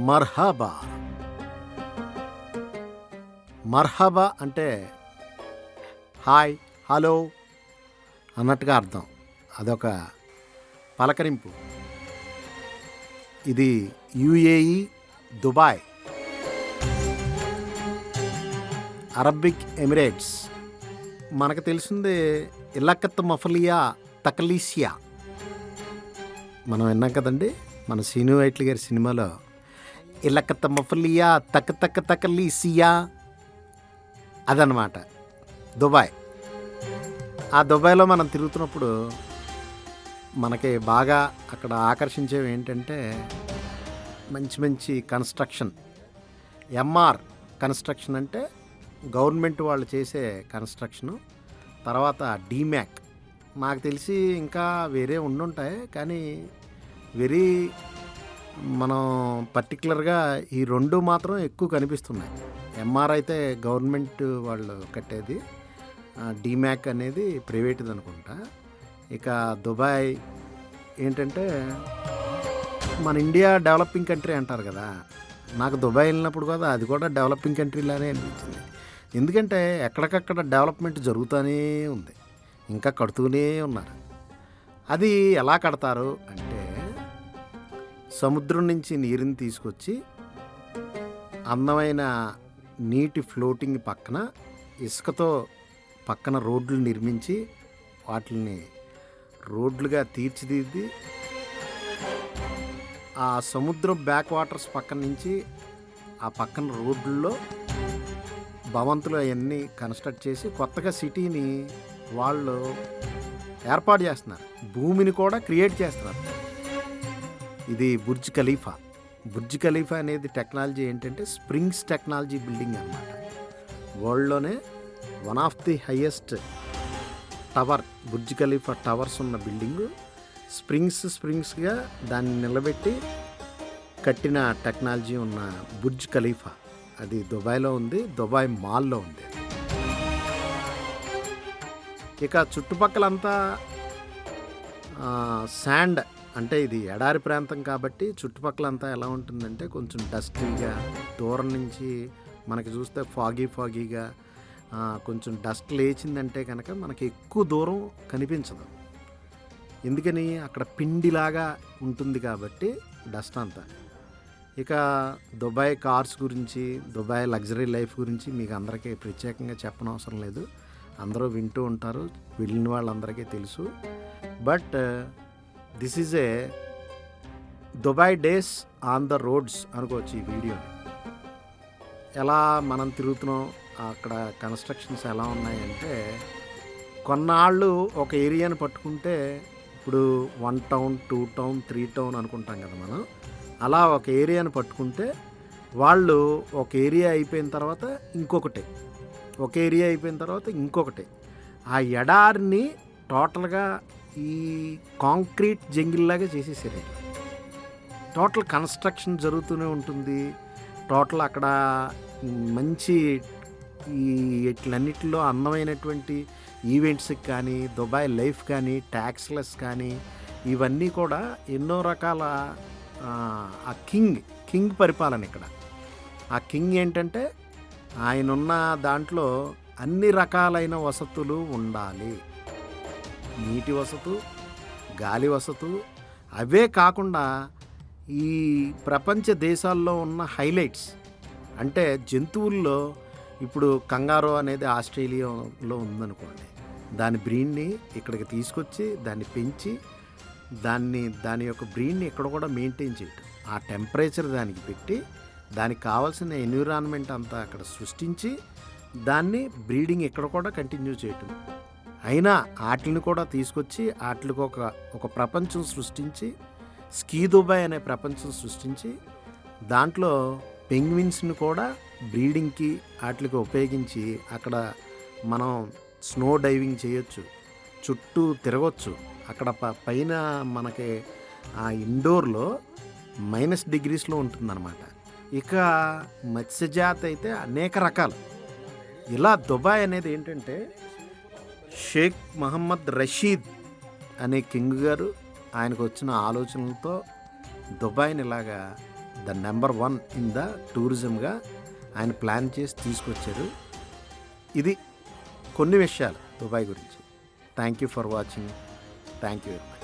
మర్హబా. మర్హబా అంటే hi, hello అన్నట్టుగా అర్థం. అదొక పలకరింపు. ఇది యుఏఈ, దుబాయ్, అరబిక్ ఎమిరేట్స్. మనకు తెలిసిందే ఇలకత్ మఫలియా తకలీసియా. మనం విన్నాం కదండి మన సీను వైట్ల గారి సినిమాలో ఇలకత్ మఫలియా తకలీసియా, అదనమాట దుబాయ్. ఆ దుబాయ్లో మనం తిరుగుతున్నప్పుడు మనకి బాగా అక్కడ ఆకర్షించేవి ఏంటంటే మంచి మంచి కన్స్ట్రక్షన్. ఎంఆర్ కన్స్ట్రక్షన్ అంటే గవర్నమెంట్ వాళ్ళు చేసే కన్స్ట్రక్షను. తర్వాత డీమ్యాక్, నాకు తెలిసి ఇంకా వేరే ఉండుంటాయి కానీ వెరీ మనం పర్టికులర్గా ఈ రెండు మాత్రం ఎక్కువ కనిపిస్తున్నాయి. ఎంఆర్ అయితే గవర్నమెంట్ వాళ్ళు కట్టేది, డీమ్యాక్ అనేది ప్రైవేట్ది అనుకుంటా. ఇక దుబాయ్ ఏంటంటే మన ఇండియా డెవలపింగ్ కంట్రీ అంటారు కదా, నాకు దుబాయ్ వెళ్ళినప్పుడు కూడా అది కూడా డెవలపింగ్ కంట్రీలానే అనిపించింది. ఎందుకంటే ఎక్కడికక్కడ డెవలప్మెంట్ జరుగుతూనే ఉంది, ఇంకా కడుతూనే ఉన్నారు. అది ఎలా కడతారు అంటే సముద్రం నుంచి నీరుని తీసుకొచ్చి అందమైన నీటి ఫ్లోటింగ్ పక్కన ఇసుకతో పక్కన రోడ్లు నిర్మించి వాటిని రోడ్లుగా తీర్చిదిద్ది ఆ సముద్రం బ్యాక్ వాటర్స్ పక్కన నుంచి ఆ పక్కన రోడ్లలో భవంతులు అవన్నీ కన్స్ట్రక్ట్ చేసి కొత్తగా సిటీని వాళ్ళు ఏర్పాటు చేస్తున్నారు. భూమిని కూడా క్రియేట్ చేస్తున్నారు. ఇది బుర్జ్ ఖలీఫా. బుర్జ్ ఖలీఫా అనేది టెక్నాలజీ ఏంటంటే స్ప్రింగ్స్ టెక్నాలజీ బిల్డింగ్ అన్నమాట. వరల్డ్లోనే one of the highest tower, Burj Khalifa towers ఉన్న బిల్డింగు. స్ప్రింగ్స్గా దాన్ని నిలబెట్టి కట్టిన టెక్నాలజీ ఉన్న బుర్జ్ ఖలీఫా అది దుబాయ్లో ఉంది, దుబాయ్ మాల్లో ఉంది. ఇక చుట్టుపక్కలంతా శాండ్, అంటే ఇది ఎడారి ప్రాంతం కాబట్టి చుట్టుపక్కలంతా ఎలా ఉంటుందంటే కొంచెం డస్టీగా, దూరం నుంచి మనకి చూస్తే ఫాగీగా కొంచెం డస్ట్ లేచిందంటే కనుక మనకి ఎక్కువ దూరం కనిపించదు. ఎందుకని అక్కడ పిండిలాగా ఉంటుంది కాబట్టి డస్ట్ అంతా. ఇక దుబాయ్ కార్స్ గురించి, దుబాయ్ లగ్జరీ లైఫ్ గురించి మీకు అందరికీ ప్రత్యేకంగా చెప్పనవసరం లేదు, అందరూ వింటూ ఉంటారు, వెళ్ళిన వాళ్ళందరికీ తెలుసు. But this is a Dubai days on the roads అనుకోవచ్చు ఈ వీడియోని. ఎలా మనం తిరుగుతున్నాం, అక్కడ కన్స్ట్రక్షన్స్ ఎలా ఉన్నాయంటే కొన్నాళ్ళు ఒక ఏరియాని పట్టుకుంటే ఇప్పుడు 1 టౌన్ 2 టౌన్ 3 టౌన్ అనుకుంటాం కదా మనం. అలా ఒక ఏరియాని పట్టుకుంటే వాళ్ళు ఒక ఏరియా అయిపోయిన తర్వాత ఇంకొకటి, ఒక ఏరియా అయిపోయిన తర్వాత ఇంకొకటి, ఆ ఎడారిని టోటల్గా ఈ కాంక్రీట్ జంగిల్లాగా చేసేసారు. టోటల్ కన్స్ట్రక్షన్ జరుగుతూనే ఉంటుంది. టోటల్ అక్కడ మంచి ఈ ఇట్లన్నిటిలో అందమైనటువంటి ఈవెంట్స్కి కానీ, దుబాయ్ లైఫ్ కానీ, ట్యాక్స్లెస్ కానీ, ఇవన్నీ కూడా ఎన్నో రకాల ఆ కింగ్ పరిపాలన ఇక్కడ. ఆ కింగ్ ఏంటంటే ఆయనున్న దాంట్లో అన్ని రకాలైన వసతులు ఉండాలి. నీటి వసతు, గాలి వసతు, అవే కాకుండా ఈ ప్రపంచ దేశాల్లో ఉన్న హైలైట్స్ అంటే జంతువుల్లో ఇప్పుడు కంగారో అనేది ఆస్ట్రేలియాలో ఉందనుకోండి, దాని బ్రీడ్ని ఇక్కడికి తీసుకొచ్చి దాన్ని పెంచి దాని యొక్క బ్రీడ్ని ఇక్కడ కూడా మెయింటైన్ చేయటం, ఆ టెంపరేచర్ దానికి పెట్టి దానికి కావాల్సిన ఎన్విరాన్మెంట్ అంతా అక్కడ సృష్టించి దాన్ని బ్రీడింగ్ ఇక్కడ కూడా కంటిన్యూ చేయటం. అయినా వాటిని కూడా తీసుకొచ్చి వాటికి ఒక ప్రపంచం సృష్టించి, స్కీ దుబాయ్ అనే ప్రపంచం సృష్టించి దాంట్లో పెంగ్విన్స్ని కూడా బ్రీడింగ్కి వాటికి ఉపయోగించి అక్కడ మనం స్నో డైవింగ్ చేయొచ్చు, చుట్టూ తిరగచ్చు. అక్కడ పైన మనకి ఆ ఇండోర్లో -డిగ్రీస్లో ఉంటుందన్నమాట. ఇక మత్స్యజాతి అయితే అనేక రకాలు. ఇలా దుబాయ్ అనేది ఏంటంటే షేక్ మహమ్మద్ రషీద్ అనే కింగ్ గారు ఆయనకు వచ్చిన ఆలోచనలతో దుబాయ్ని ఇలాగా ద నెంబర్ 1 ఇన్ ద టూరిజంగా ఆయన ప్లాన్ చేసి తీసుకొచ్చారు. ఇది కొన్ని విషయాలు దుబాయ్ గురించి. Thank you for watching. Thank you very much.